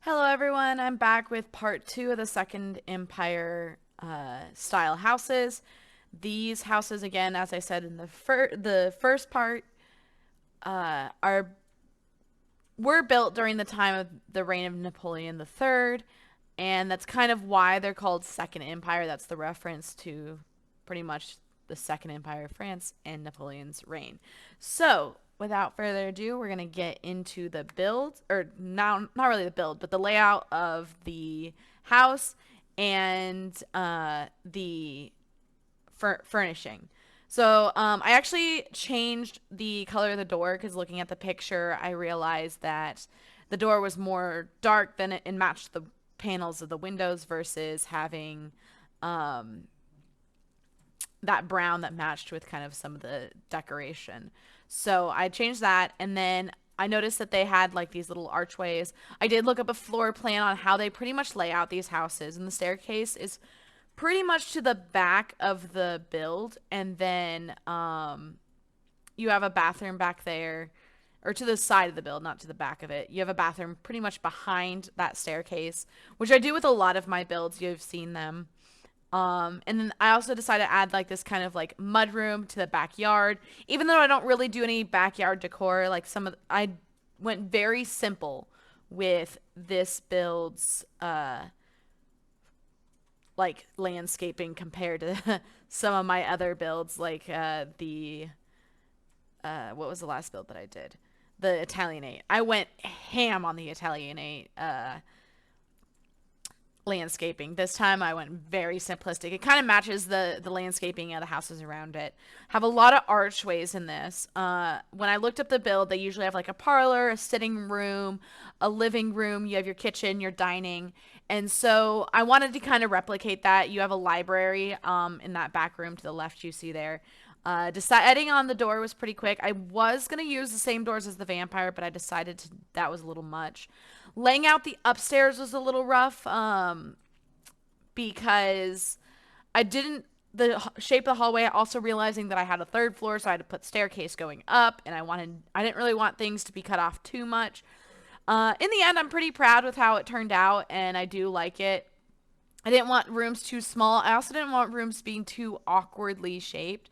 Hello everyone, I'm back with part 2 of the Second Empire style houses. These houses, again, as I said in the first part, are were built during the time of the reign of Napoleon III, and that's kind of why they're called Second Empire. That's the reference to pretty much the Second Empire of France and Napoleon's reign. So, without further ado, we're going to get into the build, or now, not really the build, but the layout of the house and the furnishing. So I actually changed the color of the door because looking at the picture, I realized that the door was more dark than it matched the panels of the windows versus having that brown that matched with kind of some of the decoration. So I changed that, and then I noticed that they had like these little archways. I did look up a floor plan on how they pretty much lay out these houses, and the staircase is pretty much to the back of the build, and then you have a bathroom back there, or to the side of the build, not to the back of it. You have a bathroom pretty much behind that staircase, which I do with a lot of my builds. You've seen them. And then I also decided to add like this kind of like mud room to the backyard. Even though I don't really do any backyard decor, like I went very simple with this build's like landscaping compared to some of my other builds, like the what was the last build that I did? The Italianate. I went ham on the Italianate landscaping. This time I went very simplistic. It kind of matches the landscaping of the houses around it. Have a lot of archways in this. When I looked up the build, they usually have like a parlor, a sitting room, a living room. You have your kitchen, your dining. And so I wanted to kind of replicate that. You have a library in that back room to the left you see there. Deciding on the door was pretty quick. I was going to use the same doors as the vampire, but I decided that was a little much. Laying out the upstairs was a little rough because I didn't the shape of the hallway. Also realizing that I had a third floor, so I had to put staircase going up, and I didn't really want things to be cut off too much. In the end, I'm pretty proud with how it turned out, and I do like it. I didn't want rooms too small. I also didn't want rooms being too awkwardly shaped.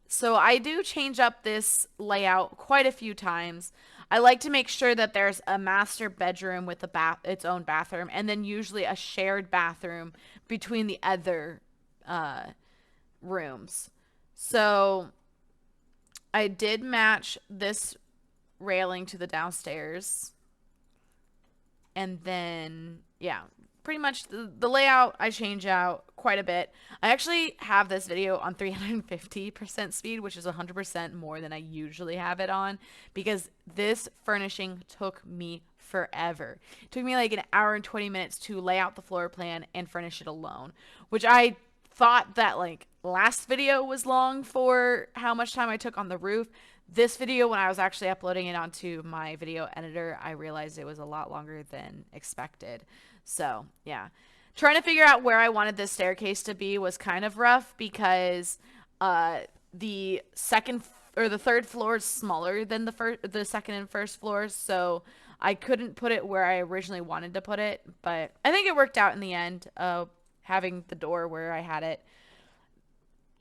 So I do change up this layout quite a few times. I like to make sure that there's a master bedroom with its own bathroom, and then usually a shared bathroom between the other rooms. So I did match this railing to the downstairs, and then yeah, pretty much the layout I change out quite a bit. I actually have this video on 350% speed, which is 100% more than I usually have it on, because this furnishing took me forever. It took me like an hour and 20 minutes to lay out the floor plan and furnish it alone, which I thought that like last video was long for how much time I took on the roof. This video, when I was actually uploading it onto my video editor, I realized it was a lot longer than expected. So, yeah. Trying to figure out where I wanted this staircase to be was kind of rough because the second or the third floor is smaller than the second and first floors, so I couldn't put it where I originally wanted to put it, but I think it worked out in the end, having the door where I had it.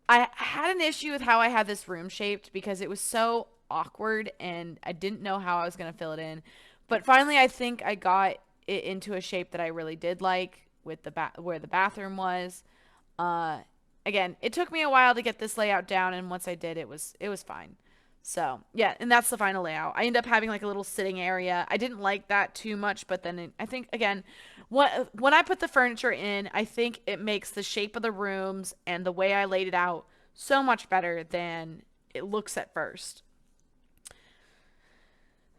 I had an issue with how I had this room shaped because it was so awkward and I didn't know how I was going to fill it in. But finally, I think I got it into a shape that I really did like with where the bathroom was. Again, it took me a while to get this layout down, and once I did, it was fine. So yeah, and that's the final layout. I end up having like a little sitting area. I didn't like that too much, but then I think again, when I put the furniture in, I think it makes the shape of the rooms and the way I laid it out so much better than it looks at first.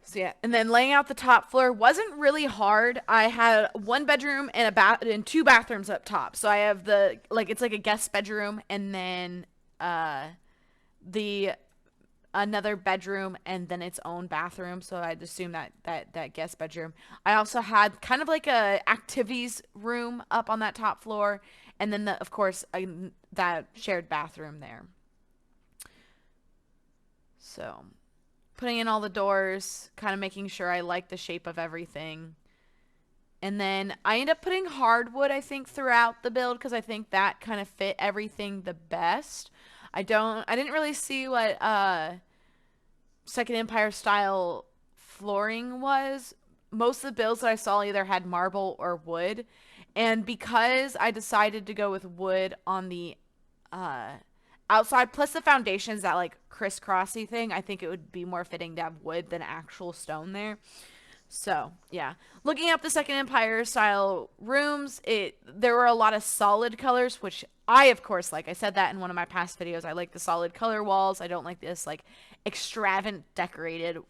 So yeah, and then laying out the top floor wasn't really hard. I had one bedroom and a bath and two bathrooms up top. So I have it's like a guest bedroom, and then the another bedroom, and then its own bathroom. So I'd assume that guest bedroom. I also had kind of like a activities room up on that top floor, and then of course that shared bathroom there. So putting in all the doors, kind of making sure I like the shape of everything. And then I end up putting hardwood, I think, throughout the build because I think that kind of fit everything the best. I didn't really see what Second Empire style flooring was. Most of the builds that I saw either had marble or wood. And because I decided to go with wood on the uh, outside, plus the foundations, that like crisscrossy thing, I think it would be more fitting to have wood than actual stone there. So yeah, looking up the Second Empire style rooms, there were a lot of solid colors, which I of course like. I said that in one of my past videos. I like the solid color walls. I don't like this like extravagant decorative.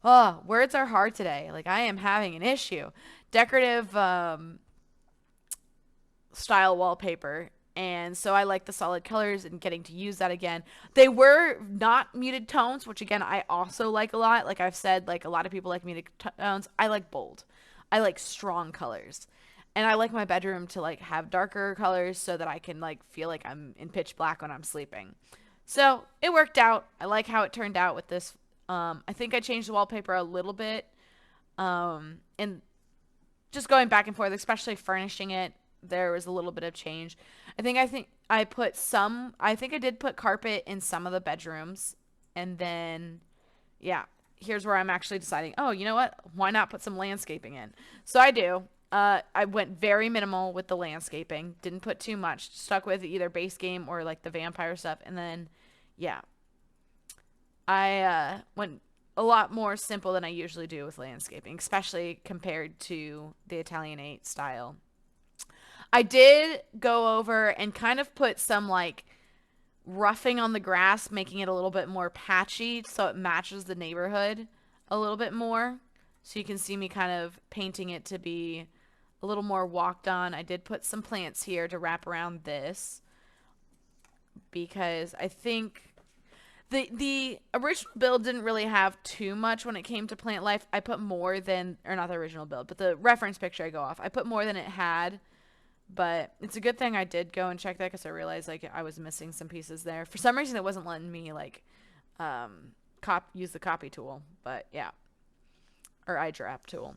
Oh, words are hard today. Like I am having an issue. Decorative style wallpaper. And so I like the solid colors and getting to use that again. They were not muted tones, which again, I also like a lot. Like I've said, like a lot of people like muted tones. I like bold. I like strong colors. And I like my bedroom to like have darker colors so that I can like feel like I'm in pitch black when I'm sleeping. So it worked out. I like how it turned out with this. I think I changed the wallpaper a little bit. And just going back and forth, especially furnishing it, there was a little bit of change. I think I did put carpet in some of the bedrooms. And then, yeah, here's where I'm actually deciding, oh, you know what? Why not put some landscaping in? So I do. I went very minimal with the landscaping. Didn't put too much. Stuck with either base game or like the vampire stuff. And then, yeah, I went a lot more simple than I usually do with landscaping, especially compared to the Italianate style. I did go over and kind of put some like roughing on the grass, making it a little bit more patchy so it matches the neighborhood a little bit more. So you can see me kind of painting it to be a little more walked on. I did put some plants here to wrap around this because I think the original build didn't really have too much when it came to plant life. I put more than, or not the original build, but the reference picture I go off. I put more than it had. But it's a good thing I did go and check that because I realized like I was missing some pieces there. For some reason, it wasn't letting me like use the copy tool. But yeah, or iDrop tool.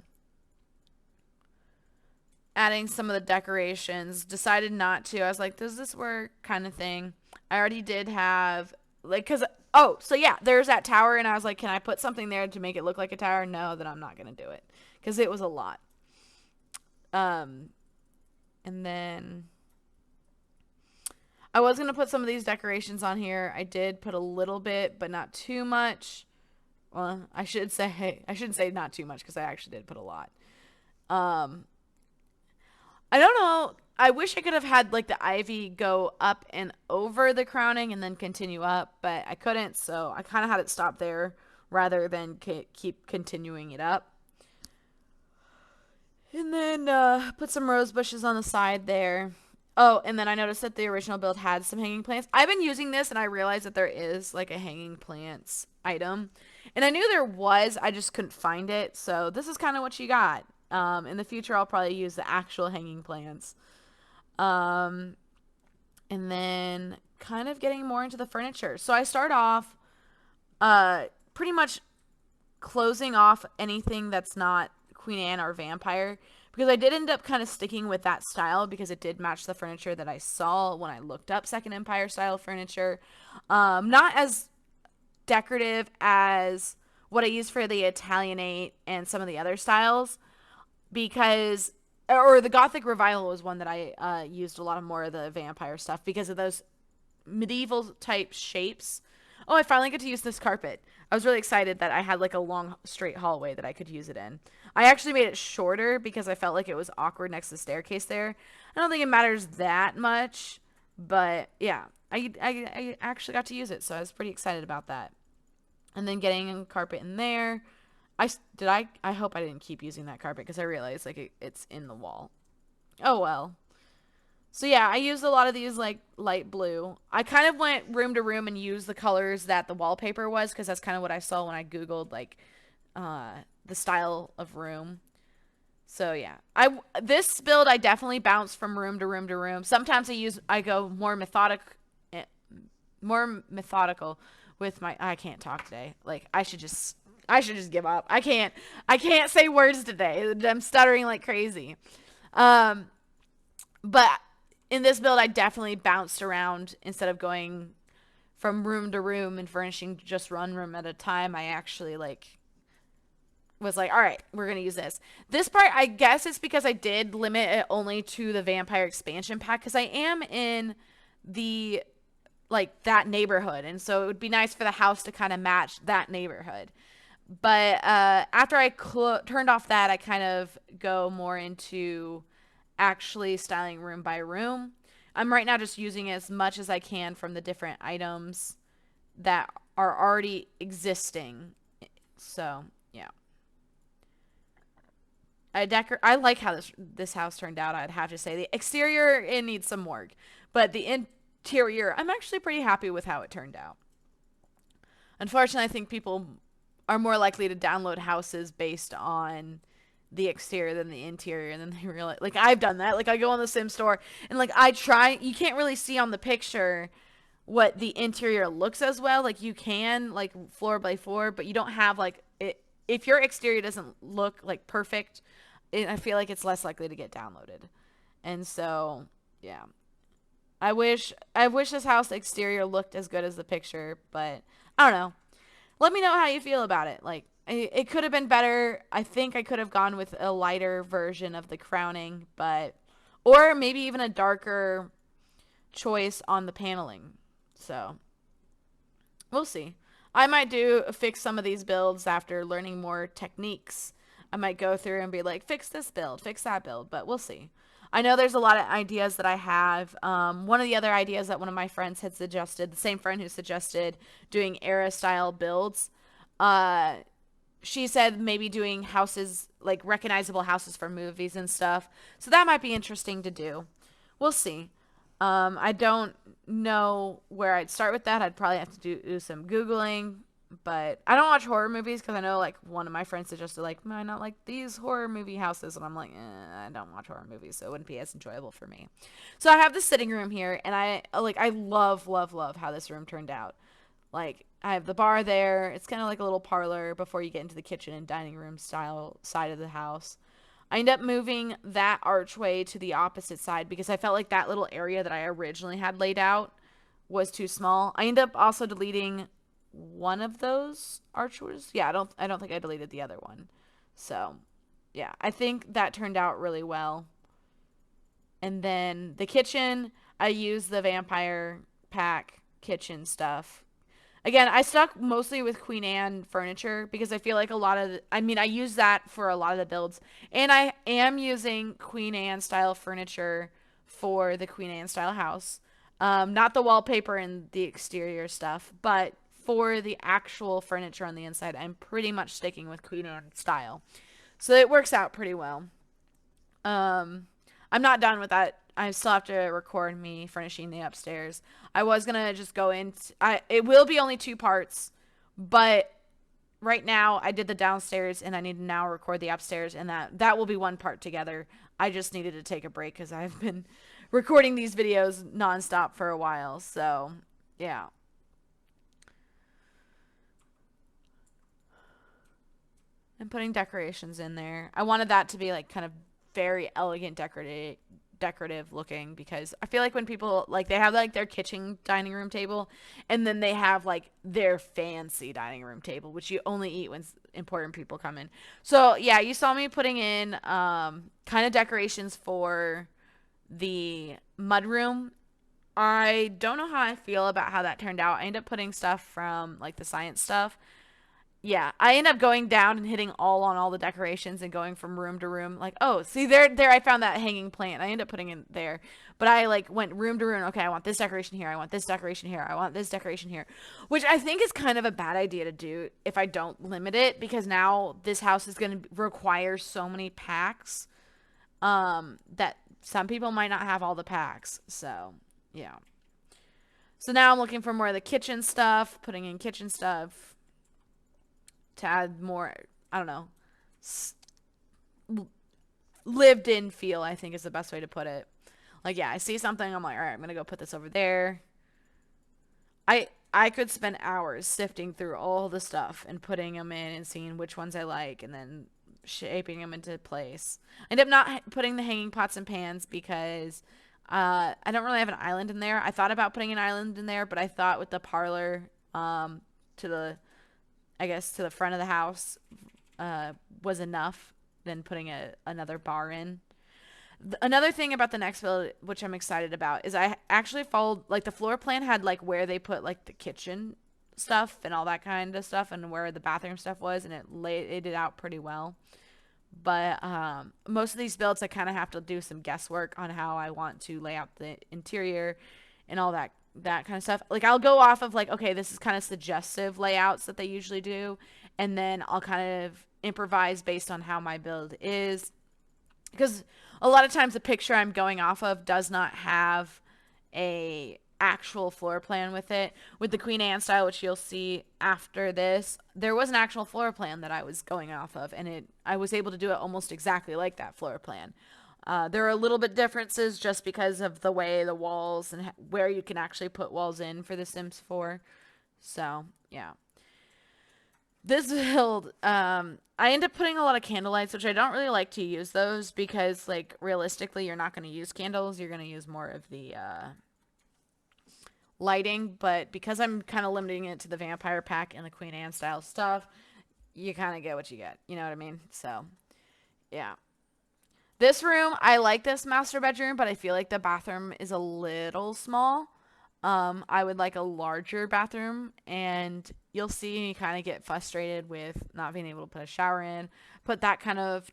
Adding some of the decorations. Decided not to. I was like, does this work? Kind of thing. I already did have like so yeah, there's that tower, and I was like, can I put something there to make it look like a tower? No, then I'm not gonna do it because it was a lot. And then I was going to put some of these decorations on here. I did put a little bit, but not too much. Well, I shouldn't say not too much because I actually did put a lot. I don't know. I wish I could have had like the ivy go up and over the crowning and then continue up, but I couldn't. So I kind of had it stop there rather than keep continuing it up. And then put some rose bushes on the side there. Oh, and then I noticed that the original build had some hanging plants. I've been using this, and I realized that there is like a hanging plants item. And I knew there was, I just couldn't find it. So this is kind of what you got. In the future, I'll probably use the actual hanging plants. And then kind of getting more into the furniture. So I start off pretty much closing off anything that's not Queen Anne or vampire, because I did end up kind of sticking with that style because it did match the furniture that I saw when I looked up Second Empire style furniture. Not as decorative as what I used for the Italianate and some of the other styles, because or the Gothic Revival was one that I used a lot of more of the vampire stuff because of those medieval type shapes. Oh, I finally get to use this carpet. I was really excited that I had like a long straight hallway that I could use it in. I actually made it shorter because I felt like it was awkward next to the staircase there. I don't think it matters that much, but yeah, I actually got to use it, so I was pretty excited about that. And then getting a carpet in there. I hope I didn't keep using that carpet because I realized like it's in the wall. Oh well. So yeah, I used a lot of these like light blue. I kind of went room to room and used the colors that the wallpaper was because that's kind of what I saw when I Googled like the style of room. So yeah, this build I definitely bounce from room to room to room. Sometimes I go more methodical with my, I can't talk today. Like I should just I should just give up. I can't say words today. I'm stuttering like crazy. Um, but in this build, I definitely bounced around instead of going from room to room and furnishing just one room at a time. I actually like was like, all right, we're gonna use this. This part, I guess it's because I did limit it only to the vampire expansion pack because I am in the like that neighborhood, and so it would be nice for the house to kind of match that neighborhood. But after I turned off that, I kind of go more into actually styling room by room. I'm right now just using as much as I can from the different items that are already existing. So yeah, I like how this house turned out. I'd have to say the exterior, it needs some work, but the interior, I'm actually pretty happy with how it turned out. Unfortunately, I think people are more likely to download houses based on the exterior than the interior, and then they realize, like, I've done that. Like, I go on the Sim store and like I try, you can't really see on the picture what the interior looks as well. Like, you can like floor by floor, but you don't have like it. If your exterior doesn't look like perfect, I feel like it's less likely to get downloaded. And so yeah, I wish this house exterior looked as good as the picture, but I don't know. Let me know how you feel about it. Like, it could have been better. I think I could have gone with a lighter version of the crowning, but or maybe even a darker choice on the paneling. So, we'll see. I might fix some of these builds after learning more techniques. I might go through and be like, fix this build, fix that build, but we'll see. I know there's a lot of ideas that I have. One of the other ideas that one of my friends had suggested, the same friend who suggested doing era style builds, uh, she said maybe doing houses, like recognizable houses for movies and stuff. So that might be interesting to do. We'll see. I don't know where I'd start with that. I'd probably have to do some Googling, but I don't watch horror movies because I know like one of my friends suggested like, I not like these horror movie houses, and I'm like, I don't watch horror movies, so it wouldn't be as enjoyable for me. So I have the sitting room here, and I love how this room turned out. Like, I have the bar there. It's kind of like a little parlor before you get into the kitchen and dining room style side of the house. I end up moving that archway to the opposite side because I felt like that little area that I originally had laid out was too small. I end up also deleting one of those archways. Yeah, I don't think I deleted the other one. So, yeah, I think that turned out really well. And then the kitchen, I used the vampire pack kitchen stuff. Again, I stuck mostly with Queen Anne furniture because I feel like I use that for a lot of the builds. And I am using Queen Anne style furniture for the Queen Anne style house. Not the wallpaper and the exterior stuff, but for the actual furniture on the inside, I'm pretty much sticking with Queen Anne style. So it works out pretty well. I'm not done with that. I still have to record me furnishing the upstairs. I was gonna just go in. It will be only 2 parts, but right now I did the downstairs and I need to now record the upstairs, and that will be 1 part together. I just needed to take a break because I've been recording these videos nonstop for a while. So yeah. And putting decorations in there. I wanted that to be like kind of very elegant decorative looking, because I feel like when people like they have like their kitchen dining room table and then they have like their fancy dining room table, which you only eat when important people come in. So yeah, you saw me putting in kind of decorations for the mudroom. I don't know how I feel about how that turned out. I ended up putting stuff from like the science stuff. Yeah, I end up going down and hitting all the decorations and going from room to room. Like, oh, see there I found that hanging plant. I end up putting it there. But I like went room to room. Okay, I want this decoration here. I want this decoration here. I want this decoration here. Which I think is kind of a bad idea to do if I don't limit it, because now this house is going to require so many packs that some people might not have all the packs. So, yeah. So now I'm looking for more of the kitchen stuff, putting in kitchen stuff to add more, I don't know, lived in feel, I think is the best way to put it. Like, yeah, I see something, I'm like, all right, I'm gonna go put this over there. I I could spend hours sifting through all the stuff and putting them in and seeing which ones I like and then shaping them into place. I end up not putting the hanging pots and pans because I don't really have an island in there. I thought about putting an island in there, but I thought with the parlor to the, I guess, to the front of the house was enough than putting another bar in. Another thing about the next build, which I'm excited about, is I actually followed, like, the floor plan had, like, where they put, like, the kitchen stuff and all that kind of stuff and where the bathroom stuff was, and it laid it out pretty well. But most of these builds, I kind of have to do some guesswork on how I want to lay out the interior and all that kind of stuff. Like, I'll go off of, like, okay, this is kind of suggestive layouts that they usually do, and then I'll kind of improvise based on how my build is. Because a lot of times the picture I'm going off of does not have a actual floor plan with it. With the Queen Anne style, which you'll see after this, there was an actual floor plan that I was going off of, and I was able to do it almost exactly like that floor plan. There are a little bit differences just because of the way the walls and where you can actually put walls in for The Sims 4. So, yeah. This build, I end up putting a lot of candle lights, which I don't really like to use those because, like, realistically, you're not going to use candles. You're going to use more of the lighting. But because I'm kind of limiting it to the vampire pack and the Queen Anne style stuff, you kind of get what you get. You know what I mean? So, yeah. This room, I like this master bedroom, but I feel like the bathroom is a little small. I would like a larger bathroom, and you'll see me kind of get frustrated with not being able to put a shower in, put that kind of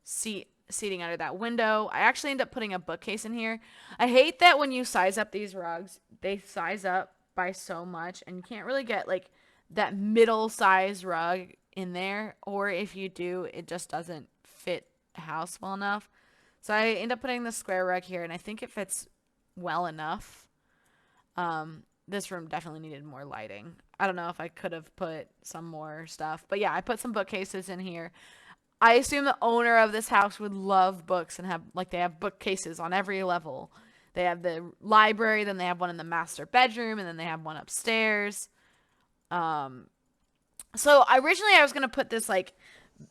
seating under that window. I actually end up putting a bookcase in here. I hate that when you size up these rugs, they size up by so much, and you can't really get like that middle size rug in there, or if you do, it just doesn't fit the house well enough. So I end up putting the square rug here, and I think it fits well enough. This room definitely needed more lighting. I don't know if I could have put some more stuff, but yeah, I put some bookcases in here. I assume the owner of this house would love books and they have bookcases on every level. They have the library, then they have one in the master bedroom, and then they have one upstairs. So originally I was going to put this like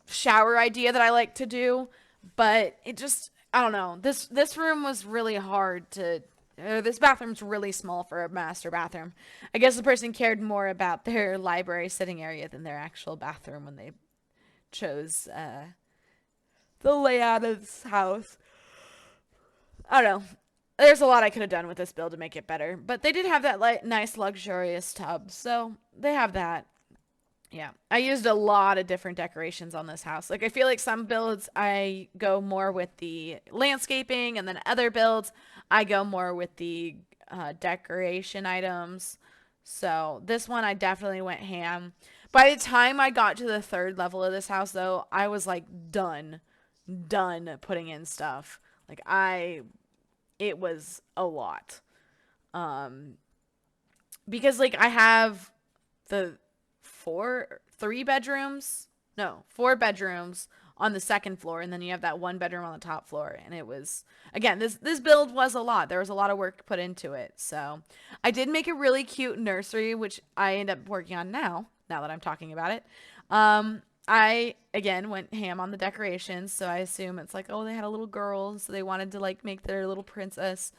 shower idea that I like to do, but it just, I don't know. This room was really hard to this bathroom's really small for a master bathroom. I guess the person cared more about their library sitting area than their actual bathroom when they chose the layout of this house. I don't know. There's a lot I could have done with this build to make it better. But they did have that nice luxurious tub. So they have that. Yeah, I used a lot of different decorations on this house. Like, I feel like some builds I go more with the landscaping, and then other builds I go more with the decoration items. So this one I definitely went ham. By the time I got to the third level of this house, though, I was like done putting in stuff. Like, it was a lot. Because like I have the four bedrooms on the second floor, and then you have that one bedroom on the top floor. And it was, again, this build was a lot. There was a lot of work put into it. So I did make a really cute nursery, which I end up working on now that I'm talking about it. I again went ham on the decorations, so I assume it's like, oh, they had a little girl, so they wanted to like make their little princess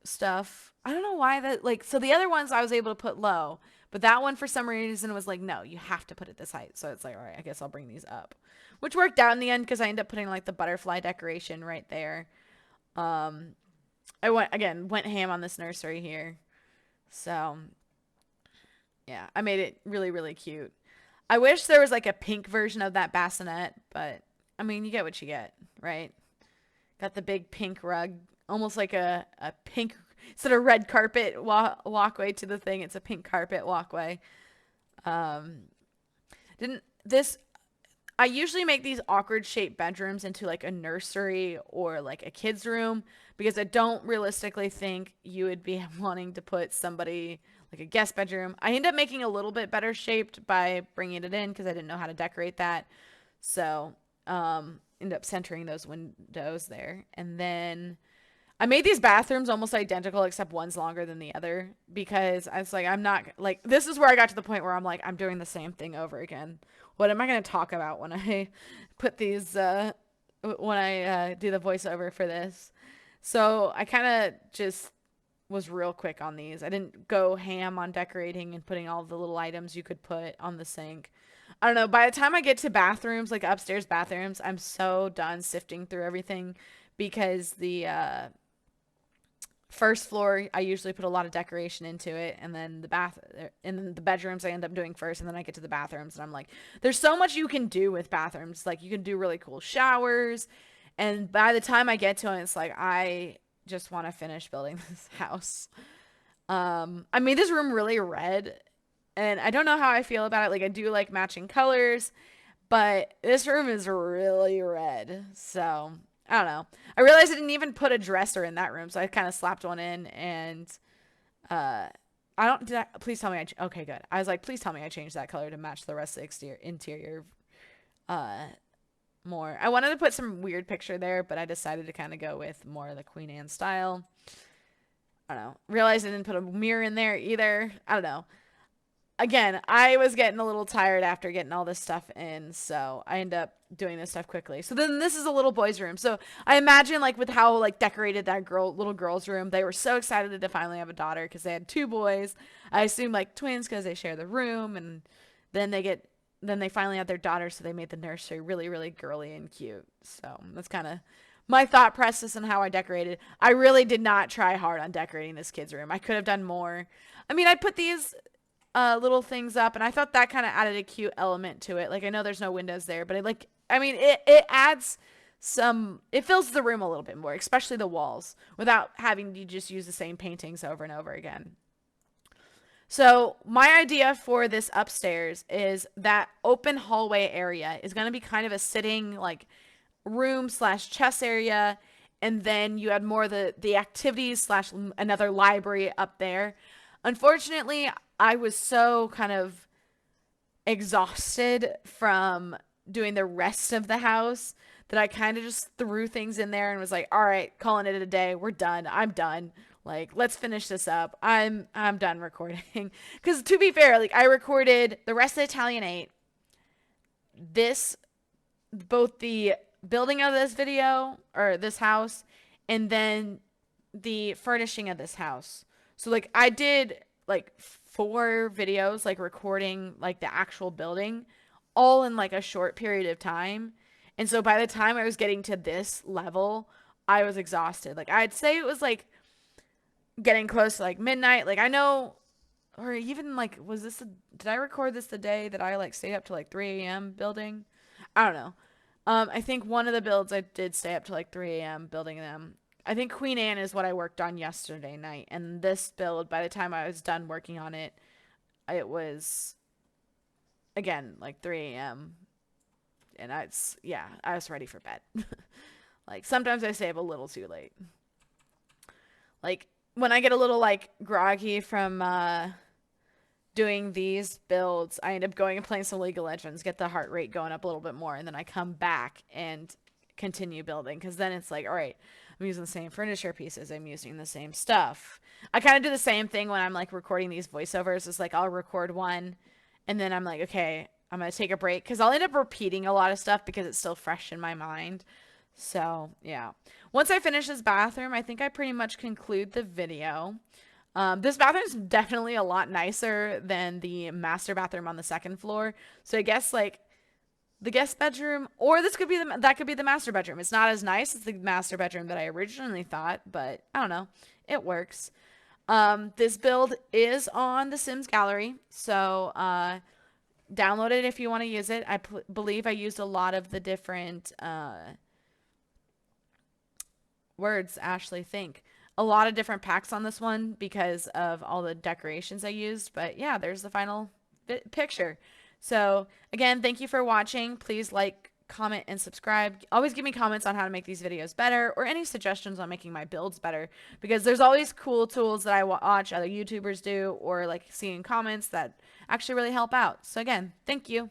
stuff. I don't know why that, like, so the other ones I was able to put low, but that one for some reason was like, no, you have to put it this height. So it's like, all right, I guess I'll bring these up, which worked out in the end because I ended up putting like the butterfly decoration right there. I went ham on this nursery here. So yeah, I made it really, really cute. I wish there was like a pink version of that bassinet, but I mean, you get what you get, right? Got the big pink rug, almost like a pink, instead of red carpet walkway to the thing, it's a pink carpet walkway. I usually make these awkward shaped bedrooms into like a nursery or like a kid's room because I don't realistically think you would be wanting to put somebody like a guest bedroom. I end up making a little bit better shaped by bringing it in because I didn't know how to decorate that. So end up centering those windows there. And then I made these bathrooms almost identical except one's longer than the other because I was like, I'm not like, this is where I got to the point where I'm like, I'm doing the same thing over again. What am I going to talk about when I put these, when I do the voiceover for this? So I kind of just was real quick on these. I didn't go ham on decorating and putting all the little items you could put on the sink. I don't know. By the time I get to bathrooms, like upstairs bathrooms, I'm so done sifting through everything because the first floor I usually put a lot of decoration into it, and then the bedrooms I end up doing first, and then I get to the bathrooms and I'm like, there's so much you can do with bathrooms. Like you can do really cool showers, and by the time I get to it, it's like I just want to finish building this house. I made this room really red, and I don't know how I feel about it. Like I do like matching colors, but this room is really red. So I don't know. I realized I didn't even put a dresser in that room, so I kind of slapped one in, and uh, I don't. Please tell me okay, good. I was like, please tell me I changed that color to match the rest of the interior. Uh, More. I wanted to put some weird picture there, but I decided to kind of go with more of the Queen Anne style. I don't know. Realized I didn't put a mirror in there either. I don't know. Again, I was getting a little tired after getting all this stuff in, so I end up doing this stuff quickly. So then this is a little boy's room. So I imagine like with how like decorated that little girl's room, they were so excited to finally have a daughter because they had two boys. I assume like twins because they share the room, and then they finally had their daughter, so they made the nursery really, really girly and cute. So that's kind of my thought process and how I decorated. I really did not try hard on decorating this kid's room. I could have done more. I mean, I put these little things up, and I thought that kind of added a cute element to it. Like I know there's no windows there, but it adds some, it fills the room a little bit more, especially the walls, without having to just use the same paintings over and over again. So my idea for this upstairs is that open hallway area is going to be kind of a sitting like room slash chess area, and then you had more of the activities slash another library up there. Unfortunately, I was so kind of exhausted from doing the rest of the house that I kind of just threw things in there and was like, all right, calling it a day. We're done. I'm done. Like, let's finish this up. I'm done recording. Because to be fair, like I recorded the rest of Italian 8, both the building of this video or this house, and then the furnishing of this house. So like I did like 4 videos, like recording like the actual building all in like a short period of time. And so by the time I was getting to this level, I was exhausted. Like I'd say it was like getting close to like midnight. Like I know, or even like, did I record this the day that I like stayed up to like 3 a.m. building? I don't know. I think one of the builds I did stay up to like 3 a.m. building them. I think Queen Anne is what I worked on yesterday night. And this build, by the time I was done working on it, it was, again, like 3 a.m. And I was ready for bed. Like, sometimes I stay up a little too late. Like, when I get a little, like, groggy from doing these builds, I end up going and playing some League of Legends, get the heart rate going up a little bit more, and then I come back and continue building. Because then it's like, all right, I'm using the same furniture pieces. I'm using the same stuff. I kind of do the same thing when I'm, like, recording these voiceovers. It's like, I'll record one, and then I'm like, okay, I'm going to take a break. Because I'll end up repeating a lot of stuff because it's still fresh in my mind. So, yeah. Once I finish this bathroom, I think I pretty much conclude the video. This bathroom is definitely a lot nicer than the master bathroom on the second floor. So I guess, like, the guest bedroom, or that could be the master bedroom. It's not as nice as the master bedroom that I originally thought, but I don't know. It works. This build is on the Sims Gallery, so download it if you want to use it. I believe I used a lot of the different words, Ashley, think. A lot of different packs on this one because of all the decorations I used. But yeah, there's the final picture. So again, thank you for watching. Please like, comment, and subscribe. Always give me comments on how to make these videos better, or any suggestions on making my builds better, because there's always cool tools that I watch other YouTubers do, or like seeing comments that actually really help out. So again, thank you.